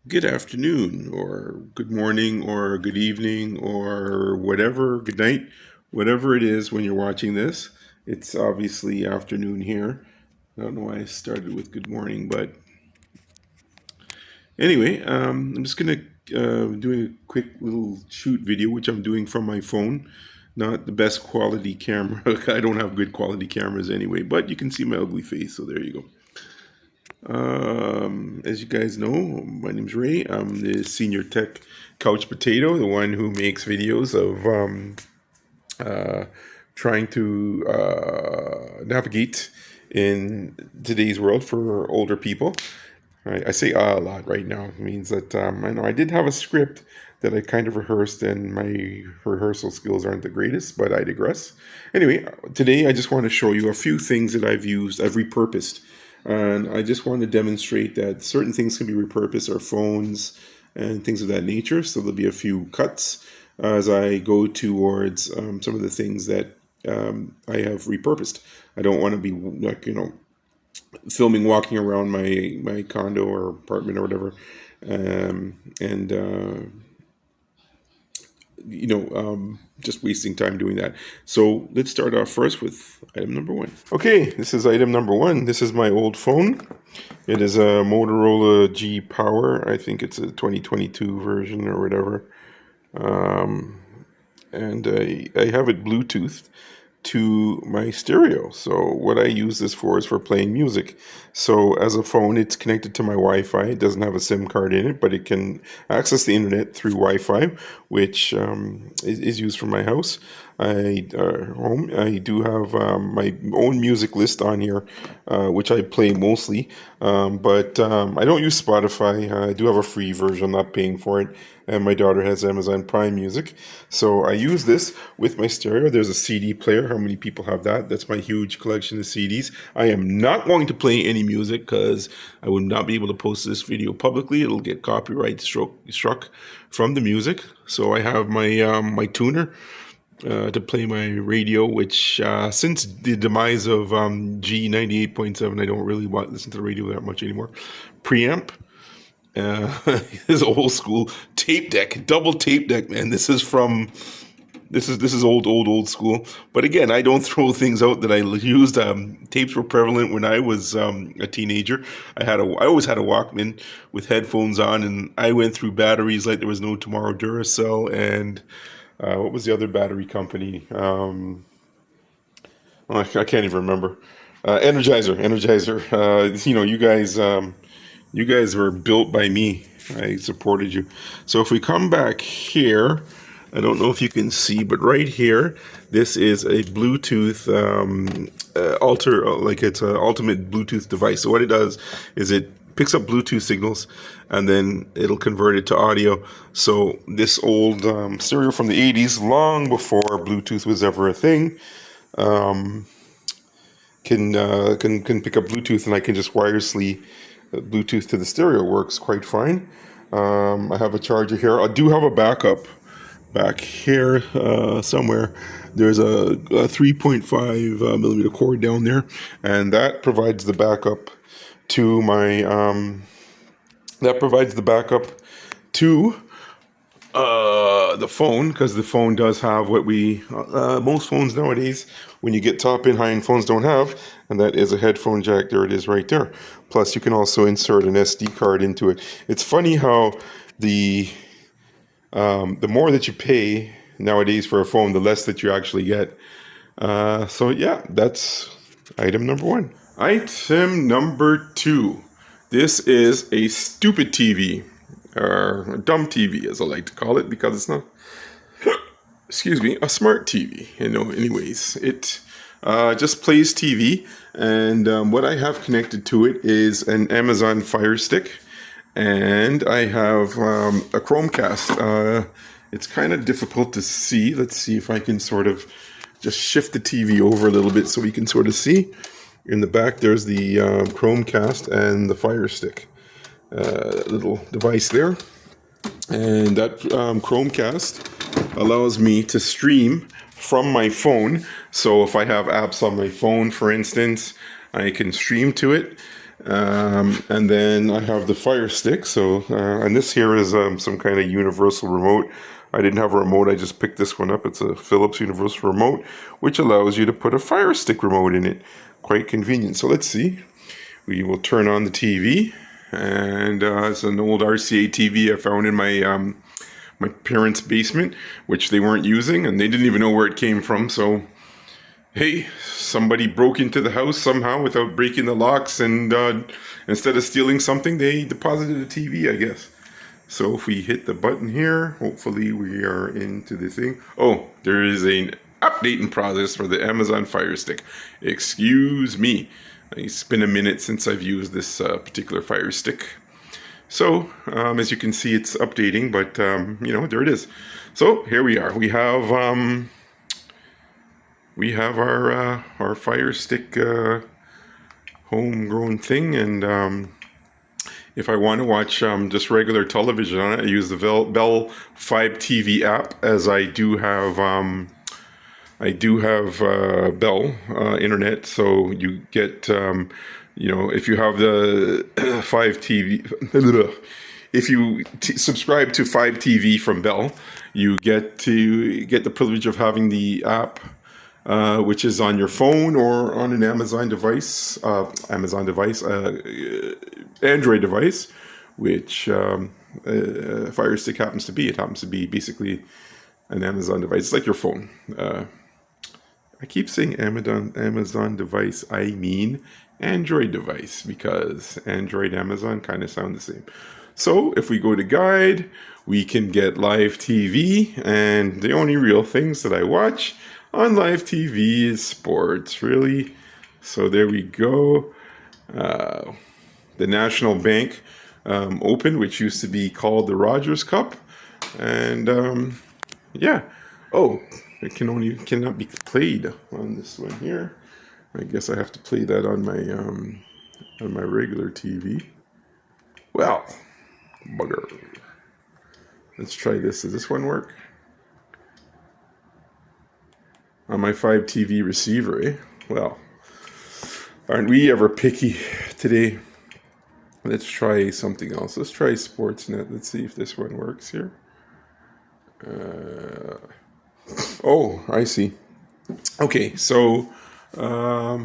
Good afternoon, or good morning, or good evening, or whatever, good night, whatever it is when you're watching this. It's obviously afternoon here. I don't know why I started with good morning, but anyway, I'm just gonna doing a quick little shoot video, which I'm doing from my phone. Not the best quality camera. I don't have good quality cameras anyway, but you can see my ugly face, so there you go. As you guys know, my name's Ray. I'm the senior tech couch potato, the one who makes videos of uh, trying to navigate in today's world for older people. I say a lot right now. It means that I know I did have a script that I kind of rehearsed, and my rehearsal skills aren't the greatest, but I digress. Anyway, today I just want to show you a few things that I've used, I've repurposed. And I just want to demonstrate that certain things can be repurposed, our phones and things of that nature. So there'll be a few cuts as I go towards some of the things that I have repurposed. I don't want to be like, filming walking around my condo or apartment or whatever, and just wasting time doing that. So let's start off first with item number one. Okay, this is item number one. This is my old phone. It is a Motorola G Power. I think it's a 2022 version or whatever. And I have it Bluetoothed to my stereo. So what I use this for is for playing music. So as a phone, it's connected to my Wi-Fi. It doesn't have a SIM card in it, but it can access the internet through Wi-Fi, which is used for my house. Home. I do have my own music list on here, which I play mostly. But I don't use Spotify. I do have a free version. I'm not paying for it. And my daughter has Amazon Prime Music. So I use this with my stereo. There's a CD player. How many people have that? That's my huge collection of CDs. I am not going to play any music because I would not be able to post this video publicly. It'll get copyright struck from the music. So I have my tuner to play my radio, which since the demise of G98.7, I don't really listen to the radio that much anymore. Preamp. This is old school tape deck, double tape deck, man. This is old school. But again, I don't throw things out that I used. Tapes were prevalent when I was a teenager. I always had a Walkman with headphones on, and I went through batteries like there was no tomorrow. Duracell and what was the other battery company? I can't even remember. Energizer. You guys were built by me. I supported you. So if we come back here, I don't know if you can see, but right here, this is a Bluetooth like it's an ultimate Bluetooth device. So what it does is it picks up Bluetooth signals, and then it'll convert it to audio. So this old stereo from the 80s, long before Bluetooth was ever a thing, can pick up Bluetooth, and I can just wirelessly Bluetooth to the stereo. Works quite fine. I have a charger here. I do have a backup back here somewhere. There's a 3.5 millimeter cord down there, and that provides the backup to my to the phone, because the phone does have what we most phones nowadays, when you get top in high end phones, don't have, and that is a headphone jack. There it is right there. Plus you can also insert an SD card into it. It's funny how the more that you pay nowadays for a phone, the less that you actually get. So yeah, that's item number one. Item number two. This is a stupid TV, or a dumb TV, as I like to call it, because it's not, excuse me, a smart TV. Anyways, it just plays TV, and what I have connected to it is an Amazon Fire Stick, and I have a Chromecast. It's kind of difficult to see. Let's see if I can sort of just shift the TV over a little bit so we can sort of see. In the back, there's the Chromecast and the Fire Stick little device there. And that Chromecast allows me to stream from my phone. So if I have apps on my phone, for instance, I can stream to it. And then I have the Fire Stick. So, and this here is some kind of universal remote. I didn't have a remote. I just picked this one up. It's a Philips universal remote, which allows you to put a Fire Stick remote in it. Quite convenient. So let's see. We will turn on the TV, and it's an old RCA TV I found in my parents' basement, which they weren't using, and they didn't even know where it came from. So, hey, somebody broke into the house somehow without breaking the locks, and instead of stealing something, they deposited a TV, I guess. So if we hit the button here, hopefully we are into the thing. Oh, there is an updating process for the Amazon Fire Stick. Excuse me. It's been a minute since I've used this particular Fire Stick. So, as you can see, it's updating, but, there it is. So, here we are. We have our Fire Stick homegrown thing, and if I want to watch just regular television on it, I use the Bell 5 TV app, as I do have Bell internet, so you get if you have the 5 TV, if you subscribe to 5 TV from Bell, you get the privilege of having the app, which is on your phone or on an Android device, which Fire Stick happens to be. It happens to be basically an Amazon device. It's like your phone. I keep saying Amazon device. I mean Android device, because Android, Amazon kind of sound the same. So if we go to guide, we can get live TV, and the only real things that I watch on live TV is sports, really. So there we go. The National Bank Open, which used to be called the Rogers Cup, and yeah. Oh, it cannot be played on this one here. I guess I have to play that on my regular TV. Well, bugger. Let's try this. Does this one work? On my 5 TV receiver, eh? Well, aren't we ever picky today? Let's try something else. Let's try Sportsnet. Let's see if this one works here. Oh, I see. Okay, so let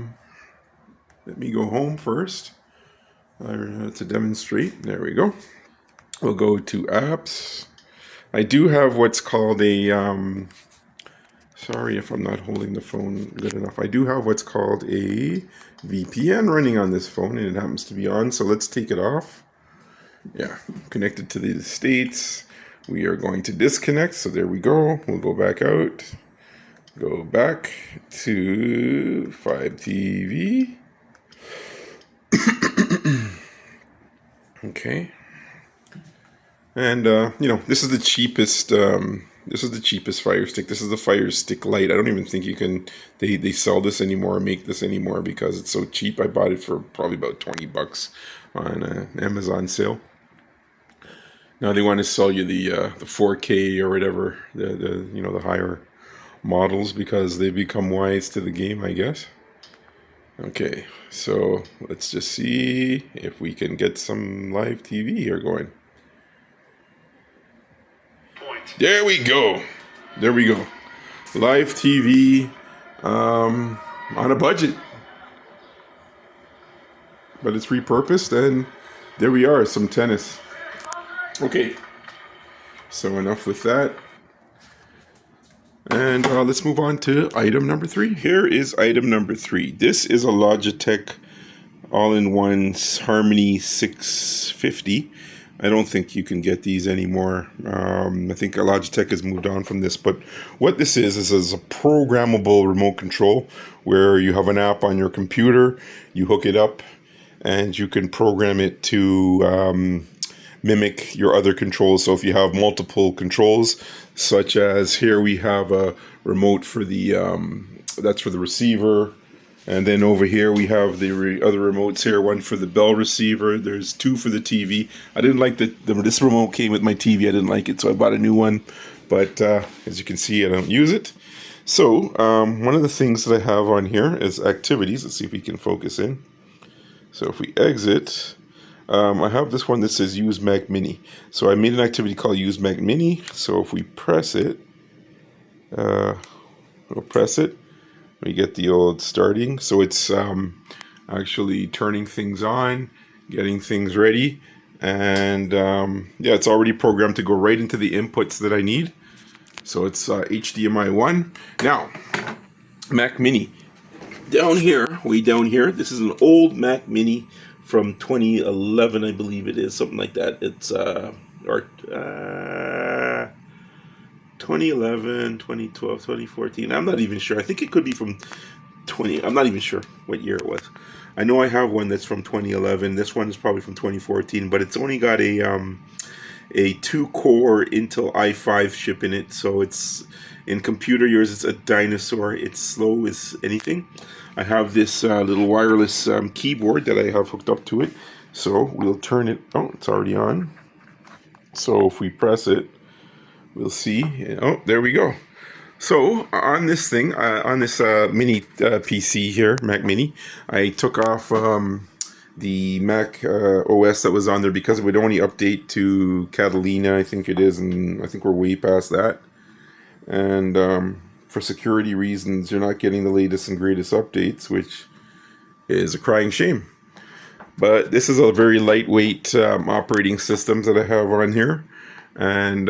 me go home first to demonstrate. There we go. We'll go to apps. I do have what's called a, sorry if I'm not holding the phone good enough. I do have what's called a VPN running on this phone, and it happens to be on, so let's take it off. Yeah, connected to the States. We are going to disconnect, so there we go. We'll go back out. Go back to 5 TV. Okay. And this is the cheapest. This is the cheapest Fire Stick. This is the Fire Stick Lite. I don't even think you can. They sell this anymore or make this anymore because it's so cheap. I bought it for probably about $20 on an Amazon sale. Now they want to sell you the 4K or whatever, the higher models, because they become wise to the game, I guess. Okay, so let's just see if we can get some live TV here going. There we go. There we go. Live TV on a budget. But it's repurposed, and there we are, some tennis. Okay, so enough with that. And let's move on to item number 3. Here is item number 3. This is a Logitech all-in-one Harmony 650. I don't think you can get these anymore. I think Logitech has moved on from this. But what this is a programmable remote control where you have an app on your computer, you hook it up, and you can program it to mimic your other controls. So if you have multiple controls, such as here we have a remote for the that's for the receiver, and then over here we have the other remotes here, one for the Bell receiver, there's 2 for the TV. I didn't like this remote came with my TV. I didn't like it, so I bought a new one, but as you can see, I don't use it. So one of the things that I have on here is activities. Let's see if we can focus in. So if we exit, I have this one that says use Mac Mini. So I made an activity called use Mac Mini. So if we press it, uh, we'll press it, we get the old starting. So it's actually turning things on, getting things ready. And yeah, it's already programmed to go right into the inputs that I need. So it's HDMI 1. Now, Mac Mini. Down here, way down here, this is an old Mac Mini from 2011, I believe it is, something like that. It's, or 2011, 2012, 2014. I'm not even sure. I think it could be from I'm not even sure what year it was. I know I have one that's from 2011. This one is probably from 2014, but it's only got a 2-core Intel i5 chip in it, so it's in computer yours. It's a dinosaur. It's slow as anything. I have this little wireless keyboard that I have hooked up to it. So we'll turn it. Oh, it's already on. So if we press it, we'll see. Oh, there we go. So on this thing, on this mini PC here, Mac Mini, I took off the Mac OS that was on there because it would only update to Catalina, I think it is, and I think we're way past that. And for security reasons, you're not getting the latest and greatest updates, which is a crying shame. But this is a very lightweight operating system that I have on here. And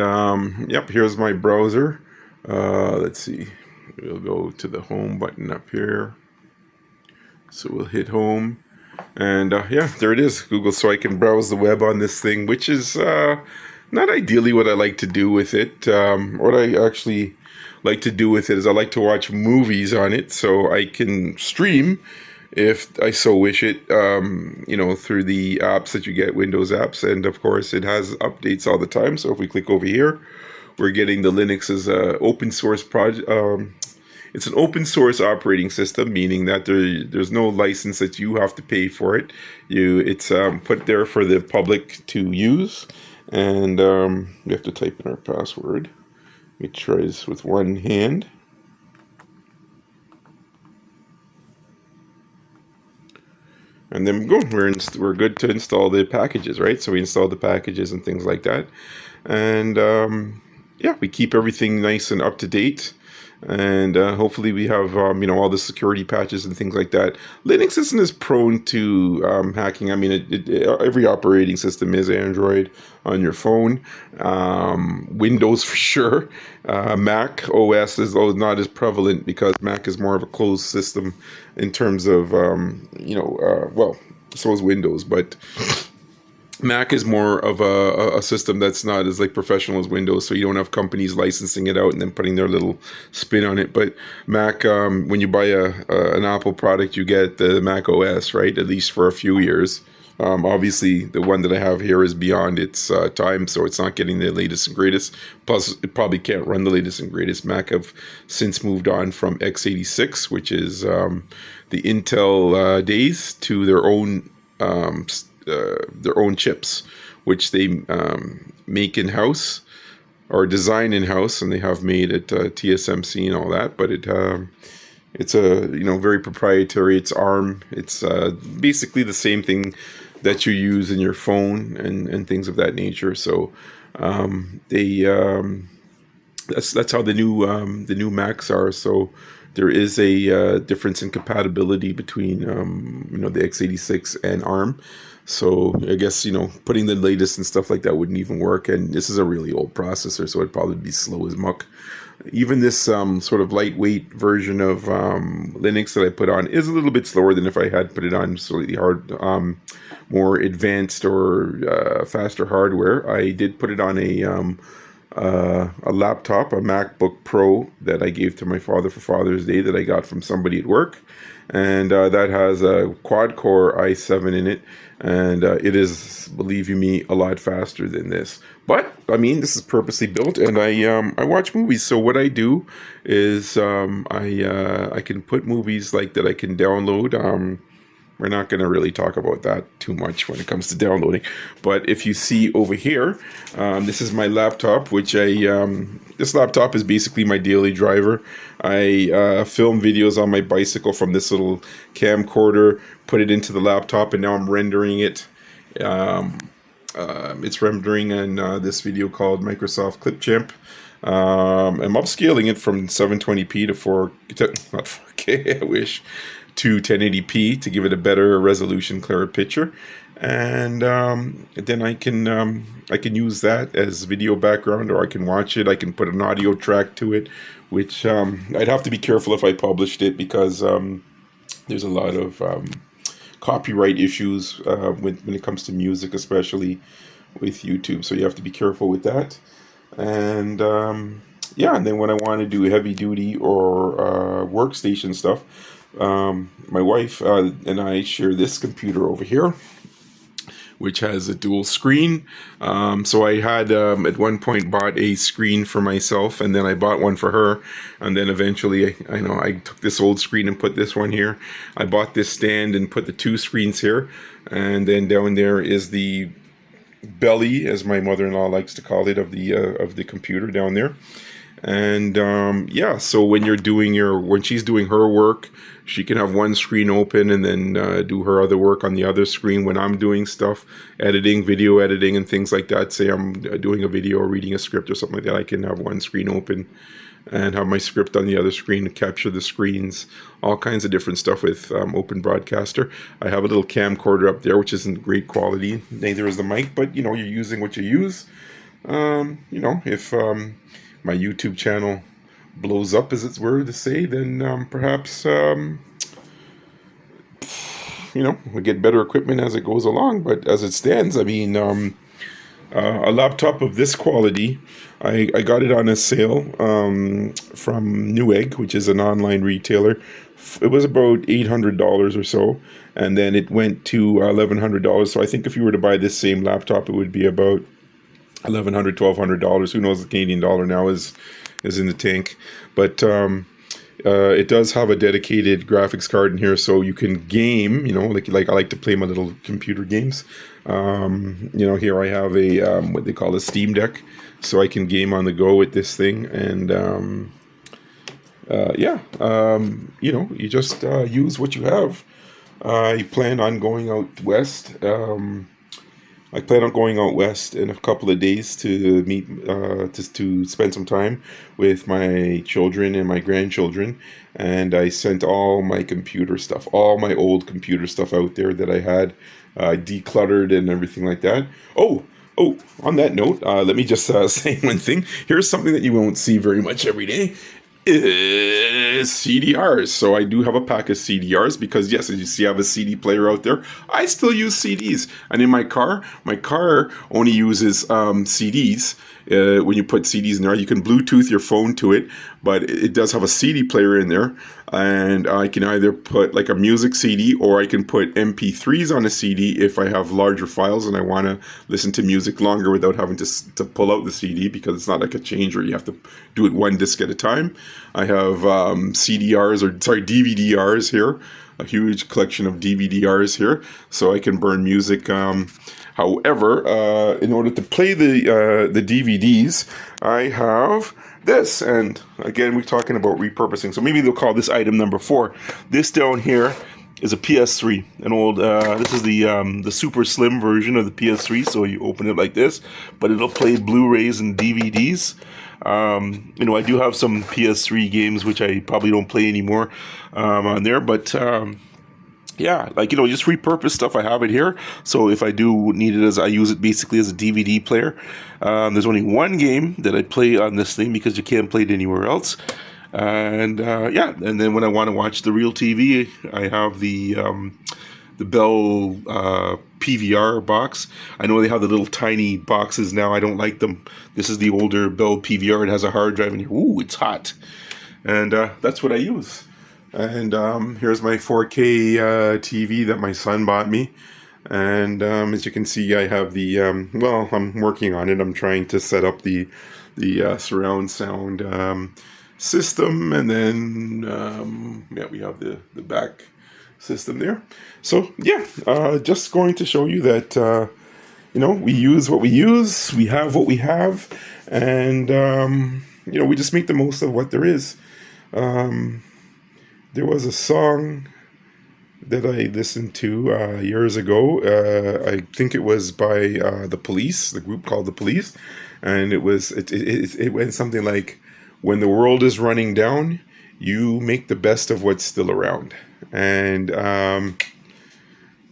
yep, here's my browser. Let's see. We'll go to the home button up here. So we'll hit home. And yeah, there it is, Google. So I can browse the web on this thing, which is not ideally what I like to do with it. What I actually like to do with it is I like to watch movies on it, so I can stream if I so wish it, through the apps that you get, Windows apps. And of course, it has updates all the time. So if we click over here, we're getting the Linux's open source project. It's an open source operating system, meaning that there's no license that you have to pay for it. It's put there for the public to use, and we have to type in our password. Let me try this with one hand. And then we're good to install the packages, right? So we install the packages and things like that, and yeah, we keep everything nice and up to date. And hopefully we have all the security patches and things like that. Linux isn't as prone to hacking. I mean, every operating system is Android on your phone, Windows for sure. Mac OS is not as prevalent because Mac is more of a closed system in terms of well, so is Windows, but Mac is more of a system that's not as like professional as Windows, so you don't have companies licensing it out and then putting their little spin on it. But Mac, when you buy an Apple product, you get the Mac OS, right? At least for a few years. Obviously, the one that I have here is beyond its time, so it's not getting the latest and greatest. Plus, it probably can't run the latest and greatest. Mac have since moved on from x86, which is the Intel days, to their own chips, which they make in house or design in house, and they have made at TSMC and all that. But it's a very proprietary. It's ARM. It's basically the same thing that you use in your phone and things of that nature. So that's how the new Macs are. So there is a difference in compatibility between the x86 and ARM. So I guess putting the latest and stuff like that wouldn't even work. And this is a really old processor, so it'd probably be slow as muck. Even this sort of lightweight version of Linux that I put on is a little bit slower than if I had put it on slightly more advanced or faster hardware. I did put it on a laptop, a MacBook Pro that I gave to my father for Father's Day that I got from somebody at work. And that has a quad-core i7 in it, and it is, believe you me, a lot faster than this. But I mean, this is purposely built, and I watch movies. So what I do is I can put movies like that I can download we're not going to really talk about that too much when it comes to downloading. But if you see over here, this is my laptop, which this laptop is basically my daily driver. I film videos on my bicycle from this little camcorder, put it into the laptop, and now I'm rendering it. It's rendering in this video called Microsoft Clipchamp. I'm upscaling it from 720p to not 4K, I wish, to 1080p to give it a better resolution, clearer picture, and then I can use that as video background, or I can watch it. I can put an audio track to it, which I'd have to be careful if I published it, because there's a lot of copyright issues when it comes to music, especially with YouTube. So you have to be careful with that. And yeah, and then when I want to do heavy duty or workstation stuff, my wife and I share this computer over here, which has a dual screen. So I had at one point bought a screen for myself, and then I bought one for her, and then eventually I took this old screen and put this one here. I bought this stand and put the two screens here, and then down there is the belly, as my mother-in-law likes to call it, of the computer down there. And yeah, so when she's doing her work, she can have one screen open and then do her other work on the other screen. When I'm doing stuff, video editing and things like that, say I'm doing a video or reading a script or something like that, I can have one screen open and have my script on the other screen to capture the screens, all kinds of different stuff with Open Broadcaster. I have a little camcorder up there, which isn't great quality. Neither is the mic, but you're using what you use. If my YouTube channel blows up, as it's were to say, then perhaps we get better equipment as it goes along. But as it stands, I mean, a laptop of this quality, I got it on a sale from Newegg, which is an online retailer. It was about $800 or so, and then it went to $1,100. So I think if you were to buy this same laptop, it would be about $1,100, $1,200. Who knows? The Canadian dollar now is in the tank, but it does have a dedicated graphics card in here, so you can game. Like I like to play my little computer games. Here I have a what they call a Steam Deck, so I can game on the go with this thing. And you just use what you have. I plan on going out west. I plan on going out west in a couple of days to meet, to spend some time with my children and my grandchildren. And I sent all my computer stuff, all my old computer stuff out there that I had decluttered and everything like that. Oh, on that note, let me just say one thing. Here's something that you won't see very much every day. Is CDRs. So I do have a pack of CDRs because, yes, as you see, I have a CD player out there. I still use CDs. And in my car only uses CDs. When you put CDs in there, you can Bluetooth your phone to it, but it does have a CD player in there. And I can either put like a music CD, or I can put MP3s on a CD if I have larger files and I want to listen to music longer without having to pull out the CD, because it's not like a changer. You have to do it one disc at a time. I have DVDRs here, a huge collection of DVDRs here, so I can burn music. However, in order to play the DVDs, I have this. And again, we're talking about repurposing, so maybe they'll call this item number 4. This down here is a PS3, an old. This is the super slim version of the PS3. So you open it like this, but it'll play Blu-rays and DVDs. I do have some PS3 games which I probably don't play anymore on there, but yeah, just repurpose stuff. I have it here, so if I do need it, I use it basically as a DVD player. There's only one game that I play on this thing because you can't play it anywhere else. And and then when I want to watch the real TV, I have the Bell PVR box. I know they have the little tiny boxes now. I don't like them. This is the older Bell PVR. It has a hard drive in here. Ooh, it's hot. And that's what I use. And here's my 4K TV that my son bought me. And as you can see, I have the, I'm working on it. I'm trying to set up the surround sound system. And then, we have the back system there. So yeah, just going to show you that we use what we use, we have what we have, and we just make the most of what there is. There was a song that I listened to years ago. I think it was by the Police, the group called the Police, and it went something like, "When the world is running down, you make the best of what's still around." And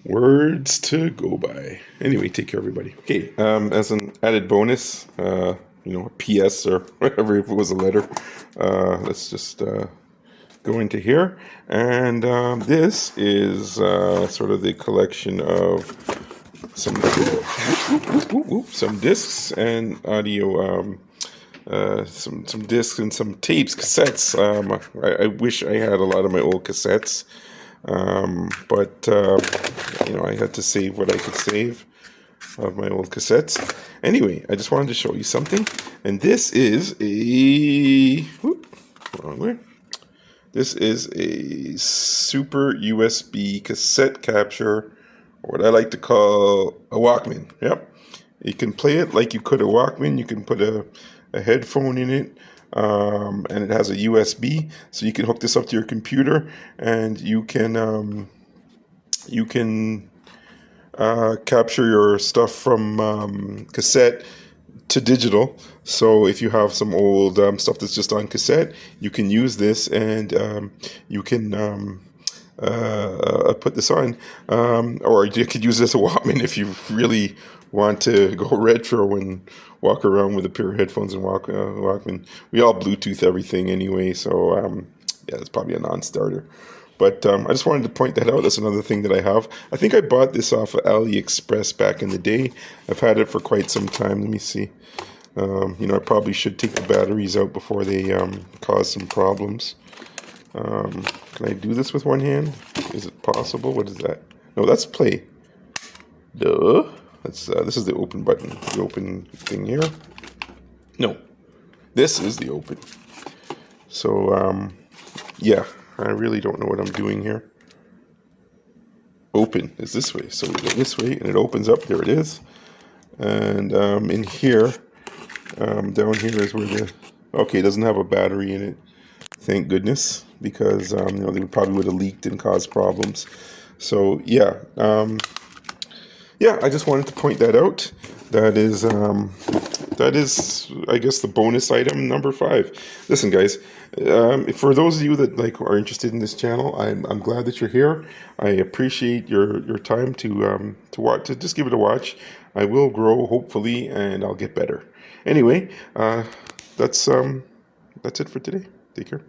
words to go by. Anyway, take care, everybody. Okay, as an added bonus, a PS or whatever, if it was a letter, let's just go into here. And this is sort of the collection of some discs and audio, some discs and some tapes, cassettes. I wish I had a lot of my old cassettes. But I had to save what I could save of my old cassettes. Anyway, I just wanted to show you something. And this is wrong way. This is a super USB cassette capture, or what I like to call a Walkman. Yep. You can play it like you could a Walkman. You can put a headphone in it. And it has a USB, so you can hook this up to your computer, and you can capture your stuff from cassette to digital. So if you have some old stuff that's just on cassette, you can use this, and you can put this on, or you could use this as a Walkman if you really want to go retro and walk around with a pair of headphones and Walkman. We all Bluetooth everything anyway, so yeah, it's probably a non-starter. But I just wanted to point that out. That's another thing that I have. I think I bought this off of AliExpress back in the day. I've had it for quite some time. Let me see. I probably should take the batteries out before they cause some problems. Can I do this with one hand? Is it possible? What is that? No, that's play. Duh. This is the open button. The open thing here. No, this is the open. So, yeah, I really don't know what I'm doing here. Open is this way. So we go this way, and it opens up. There it is. And in here, down here is where okay, it doesn't have a battery in it. Thank goodness, because they probably would have leaked and caused problems. So yeah, I just wanted to point that out. That is, I guess, the bonus item number 5. Listen, guys, for those of you that are interested in this channel, I'm glad that you're here. I appreciate your time to watch, to just give it a watch. I will grow, hopefully, and I'll get better. Anyway, that's it for today. Take care.